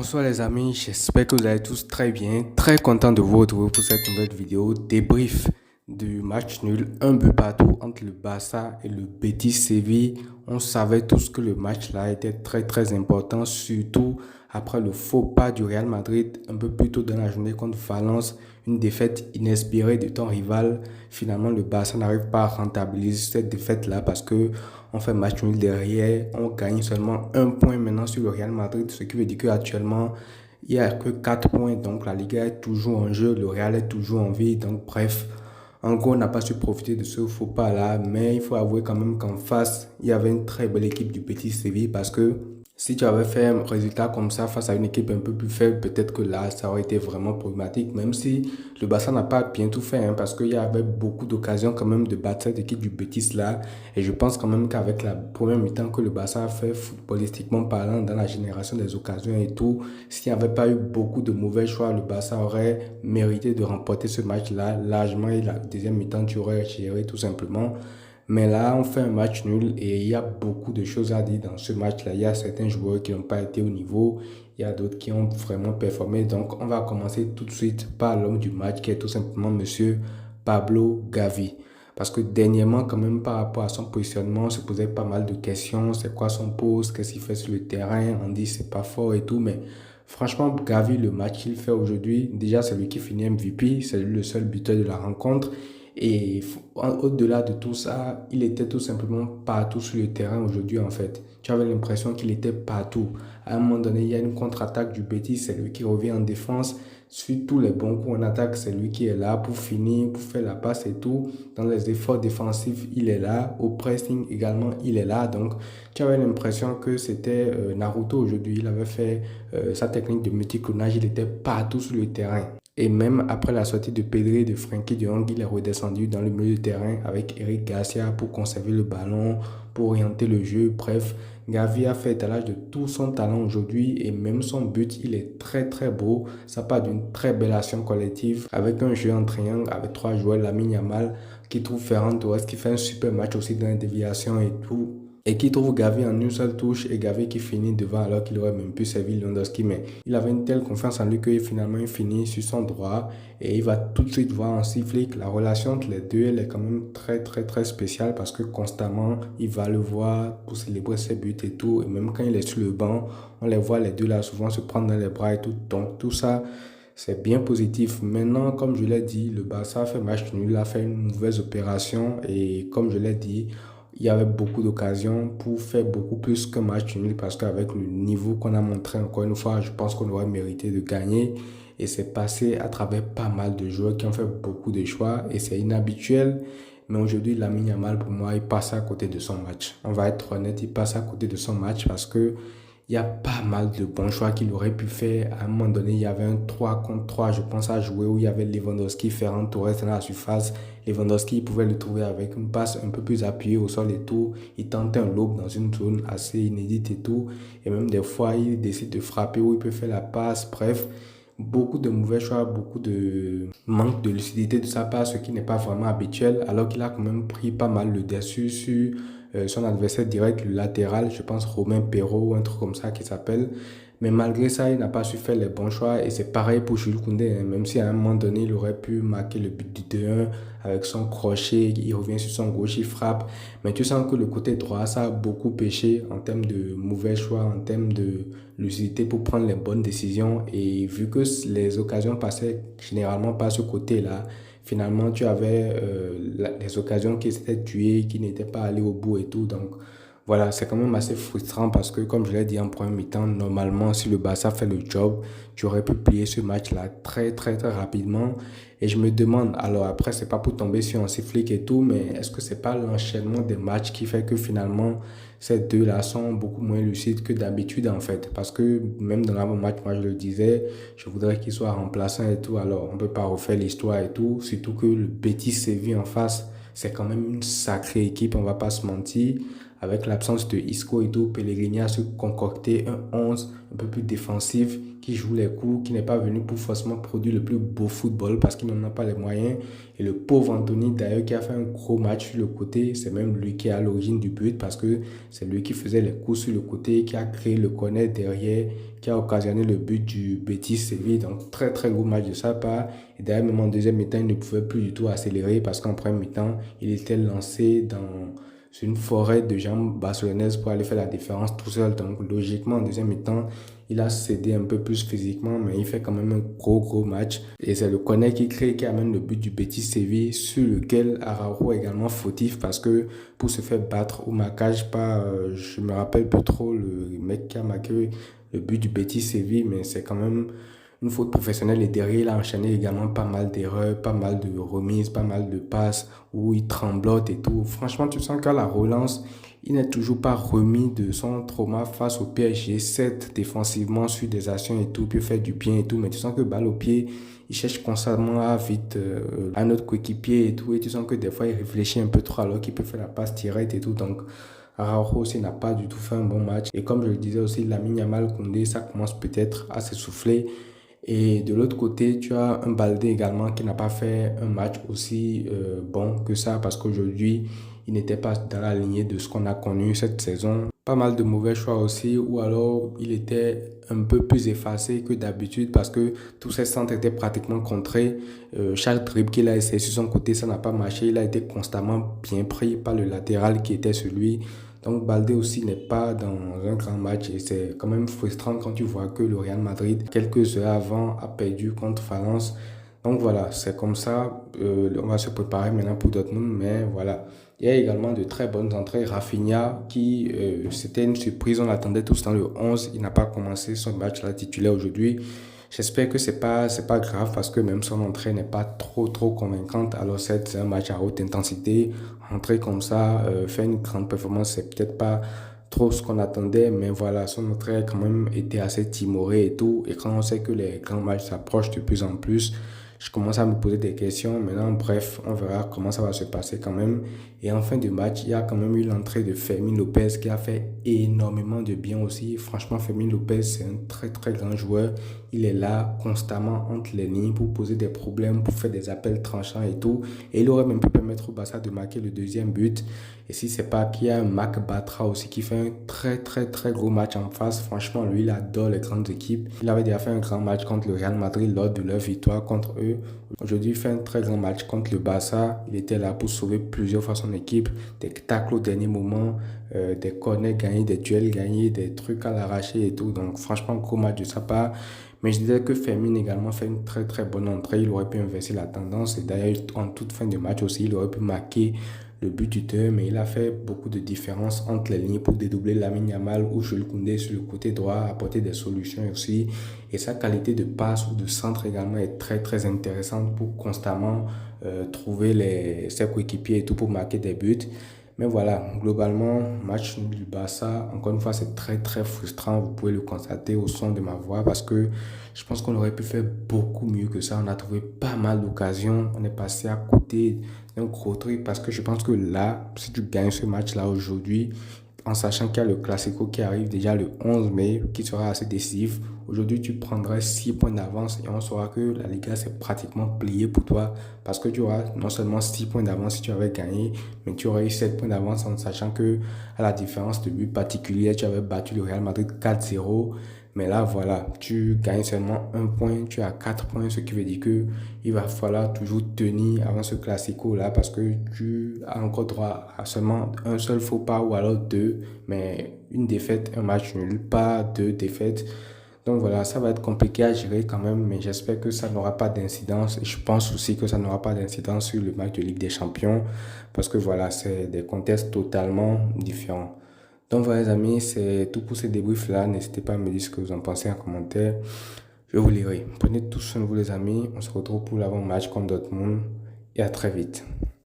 Bonsoir les amis, j'espère que vous allez tous très bien. Très content de vous retrouver pour cette nouvelle vidéo débrief du match nul, un but partout entre le Barça et le Betis Séville. On savait tous que le match là était très important, surtout après le faux pas du Real Madrid un peu plus tôt dans la journée contre Valence, une défaite inespérée de ton rival. Finalement, le Barça n'arrive pas à rentabiliser cette défaite là parce que on fait match nul derrière, on gagne seulement un point maintenant sur le Real Madrid, ce qui veut dire qu'actuellement, il n'y a que 4 points, donc la Liga est toujours en jeu, le Real est toujours en vie, donc bref, en gros, on n'a pas su profiter de ce faux pas là, mais il faut avouer quand même qu'en face, il y avait une très belle équipe du Betis Séville parce que si tu avais fait un résultat comme ça face à une équipe un peu plus faible, peut-être que là, ça aurait été vraiment problématique, même si le Barça n'a pas bien tout fait, parce qu'il y avait beaucoup d'occasions quand même de battre cette équipe du Betis là. Et je pense quand même qu'avec la première mi-temps que le Barça a fait footballistiquement parlant dans la génération des occasions et tout, s'il n'y avait pas eu beaucoup de mauvais choix, le Barça aurait mérité de remporter ce match-là largement et la deuxième mi-temps, tu aurais géré tout simplement. Mais là, on fait un match nul et il y a beaucoup de choses à dire dans ce match-là. Il y a certains joueurs qui n'ont pas été au niveau, il y a d'autres qui ont vraiment performé. Donc, on va commencer tout de suite par l'homme du match qui est tout simplement monsieur Pablo Gavi. Parce que dernièrement, quand même, par rapport à son positionnement, on se posait pas mal de questions. C'est quoi son poste? Qu'est-ce qu'il fait sur le terrain? On dit c'est pas fort et tout, mais franchement, Gavi, le match qu'il fait aujourd'hui, déjà, c'est lui qui finit MVP. C'est lui le seul buteur de la rencontre. Et au-delà de tout ça, il était tout simplement partout sur le terrain aujourd'hui en fait. Tu avais l'impression qu'il était partout. À un moment donné, il y a une contre-attaque du Betis, c'est lui qui revient en défense. Sur tous les bons coups en attaque, c'est lui qui est là pour finir, pour faire la passe et tout. Dans les efforts défensifs, il est là. Au pressing également, il est là. Donc, tu avais l'impression que c'était Naruto aujourd'hui. Il avait fait sa technique de multiclonage. Il était partout sur le terrain. Et même après la sortie de Pedri et de Frenkie de Jong, il est redescendu dans le milieu de terrain avec Eric Garcia pour conserver le ballon, pour orienter le jeu. Bref, Gavi a fait étalage de tout son talent aujourd'hui et même son but, il est très beau. Ça part d'une très belle action collective avec un jeu en triangle avec trois joueurs, Lamine Yamal qui trouve Ferran Torres qui fait un super match aussi dans la déviation et tout. Et qui trouve Gavi en une seule touche et Gavi qui finit devant alors qu'il aurait même pu servir Lewandowski. Mais il avait une telle confiance en lui que finalement il finit sur son droit et il va tout de suite voir en sifflet que la relation entre les deux elle est quand même très spéciale parce que constamment il va le voir pour célébrer ses buts et tout. Et même quand il est sur le banc, on les voit les deux là souvent se prendre dans les bras et tout. Donc tout ça, c'est bien positif. Maintenant, comme je l'ai dit, le Barça a fait match nul, a fait une mauvaise opération et comme je l'ai dit, il y avait beaucoup d'occasions pour faire beaucoup plus qu'un match nul parce qu'avec le niveau qu'on a montré encore une fois, je pense qu'on aurait mérité de gagner et c'est passé à travers pas mal de joueurs qui ont fait beaucoup de choix et c'est inhabituel. Mais aujourd'hui, Lamine Yamal, pour moi, il passe à côté de son match. On va être honnête, il passe à côté de son match parce que il y a pas mal de bons choix qu'il aurait pu faire. À un moment donné, il y avait un 3 contre 3, je pense, à jouer où il y avait Lewandowski, Ferran Torres dans la surface. Lewandowski, il pouvait le trouver avec une passe un peu plus appuyée au sol et tout. Il tentait un lob dans une zone assez inédite et tout. Et même des fois, il décide de frapper où il peut faire la passe. Bref, beaucoup de mauvais choix, beaucoup de manque de lucidité de sa part, ce qui n'est pas vraiment habituel, alors qu'il a quand même pris pas mal le dessus sur son adversaire direct, le latéral, je pense Romain Perraud ou un truc comme ça qui s'appelle. Mais malgré ça, il n'a pas su faire les bons choix et c'est pareil pour Jules Koundé, même si à un moment donné, il aurait pu marquer le but du 2-1 avec son crochet, il revient sur son gauche, il frappe. Mais tu sens que le côté droit, ça a beaucoup pêché en termes de mauvais choix, en termes de lucidité pour prendre les bonnes décisions. Et vu que les occasions passaient généralement par ce côté-là, finalement, tu avais les occasions qui s'étaient tuées, qui n'étaient pas allées au bout et tout. Donc, voilà, c'est quand même assez frustrant parce que, comme je l'ai dit en premier mi-temps, normalement, si le Barça fait le job, tu aurais pu plier ce match-là très rapidement. Et je me demande, alors après, c'est pas pour tomber sur un sifflet et tout, mais est-ce que c'est pas l'enchaînement des matchs qui fait que finalement, ces deux-là sont beaucoup moins lucides que d'habitude en fait? Parce que même dans l'avant-match, moi je le disais, je voudrais qu'il soit remplaçant et tout. Alors, on peut pas refaire l'histoire et tout, surtout que le Betis Séville en face, c'est quand même une sacrée équipe, on va pas se mentir. avec l'absence de Isco et tout, Pellegrini a su concocter un 11 un peu plus défensif, qui joue les coups, qui n'est pas venu pour forcément produire le plus beau football parce qu'il n'en a pas les moyens. Et le pauvre Anthony, d'ailleurs, qui a fait un gros match sur le côté, c'est même lui qui est à l'origine du but parce que c'est lui qui faisait les coups sur le côté, qui a créé le corner derrière, qui a occasionné le but du Betis Séville. Donc, très, très gros match de sa part. Et d'ailleurs, même en deuxième mi-temps, il ne pouvait plus du tout accélérer parce qu'en première mi-temps, il était lancé dans une forêt de jambes barcelonaises pour aller faire la différence tout seul. Donc, logiquement, en deuxième mi-temps, il a cédé un peu plus physiquement, mais il fait quand même un gros match. Et c'est le corner qui crée, qui amène le but du Betis Séville, sur lequel Araujo est également fautif parce que pour se faire battre au marquage par, je me rappelle plus trop le mec qui a marqué le but du Betis Séville, mais c'est quand même une faute professionnelle. Et derrière, il a enchaîné également pas mal d'erreurs, pas mal de remises, pas mal de passes où il tremblote et tout. Franchement, tu sens qu'à la relance, il n'est toujours pas remis de son trauma face au PSG. Certes, défensivement, sur des actions et tout, peut faire du bien et tout, mais tu sens que balle au pied, il cherche constamment à vite à notre coéquipier et tout. Et tu sens que des fois, il réfléchit un peu trop alors qu'il peut faire la passe directe et tout. Donc, Araujo aussi n'a pas du tout fait un bon match. Et comme je le disais aussi, Lamine Yamal Koundé, ça commence peut-être à s'essouffler. Et de l'autre côté, tu as un Baldé également qui n'a pas fait un match aussi bon que ça parce qu'aujourd'hui, il n'était pas dans la lignée de ce qu'on a connu cette saison. Pas mal de mauvais choix aussi, ou alors il était un peu plus effacé que d'habitude parce que tous ses centres étaient pratiquement contrés. Chaque dribble qu'il a essayé sur son côté, ça n'a pas marché. Il a été constamment bien pris par le latéral qui était celui. Donc Baldé aussi n'est pas dans un grand match et c'est quand même frustrant quand tu vois que le Real Madrid, quelques heures avant, a perdu contre Valence. Donc voilà, c'est comme ça. On va se préparer maintenant pour Dortmund, mais voilà. Il y a également de très bonnes entrées. Rafinha, qui c'était une surprise, on l'attendait tous dans le 11. Il n'a pas commencé son match là titulaire aujourd'hui. J'espère que c'est pas grave parce que même son entrée n'est pas trop convaincante. Alors c'est un match à haute intensité. Entrer comme ça, faire une grande performance, c'est peut-être pas trop ce qu'on attendait, mais voilà, son entrée a quand même été assez timorée et tout. Et quand on sait que les grands matchs s'approchent de plus en plus, je commence à me poser des questions. Maintenant, bref, on verra comment ça va se passer quand même. Et en fin de match, il y a quand même eu l'entrée de Fermin Lopez qui a fait énormément de bien aussi. Franchement, Fermin Lopez, c'est un très grand joueur. Il est là constamment entre les lignes pour poser des problèmes, pour faire des appels tranchants et tout. Et il aurait même pu permettre au Barça de marquer le deuxième but. Et si c'est pas qu'il y a un Marc Bartra aussi qui fait un très gros match en face. Franchement, lui, il adore les grandes équipes. Il avait déjà fait un grand match contre le Real Madrid lors de leur victoire contre eux. Aujourd'hui, il fait un très grand match contre le Barça. Il était là pour sauver plusieurs fois son équipe. Des tacles au dernier moment, des corners gagnés, des duels gagnés, des trucs à l'arracher et tout. Donc franchement, gros match de sa part. Mais je disais que Fermin également fait une très bonne entrée. Il aurait pu inverser la tendance. Et d'ailleurs, en toute fin de match aussi, il aurait pu marquer le but du 2, mais il a fait beaucoup de différence entre les lignes pour dédoubler Lamine Yamal ou Jules Koundé sur le côté droit, apporter des solutions aussi. Et sa qualité de passe ou de centre également est très intéressante pour constamment trouver ses coéquipiers et tout pour marquer des buts. Mais voilà, globalement, match du Barça, encore une fois, c'est très frustrant. Vous pouvez le constater au son de ma voix parce que je pense qu'on aurait pu faire beaucoup mieux que ça. On a trouvé pas mal d'occasions. On est passé à côté d'un gros truc parce que je pense que là, si tu gagnes ce match-là aujourd'hui, en sachant qu'il y a le Classico qui arrive déjà le 11 mai, qui sera assez décisif. Aujourd'hui, tu prendrais 6 points d'avance et on saura que la Liga s'est pratiquement pliée pour toi parce que tu auras non seulement 6 points d'avance si tu avais gagné, mais tu aurais eu 7 points d'avance en sachant que, à la différence de but particulier, tu avais battu le Real Madrid 4-0. Mais là, voilà, tu gagnes seulement un point, tu as 4 points, ce qui veut dire que il va falloir toujours tenir avant ce classico-là parce que tu as encore droit à seulement un seul faux pas ou alors deux, mais une défaite, un match nul, pas deux défaites. Donc voilà, ça va être compliqué à gérer quand même, mais j'espère que ça n'aura pas d'incidence. Et je pense aussi que ça n'aura pas d'incidence sur le match de Ligue des Champions parce que voilà, c'est des contextes totalement différents. Donc voilà les amis, c'est tout pour ces débriefs-là. N'hésitez pas à me dire ce que vous en pensez en commentaire. Je vous lirai. Prenez tout soin de vous les amis. On se retrouve pour l'avant-match contre Dortmund et à très vite.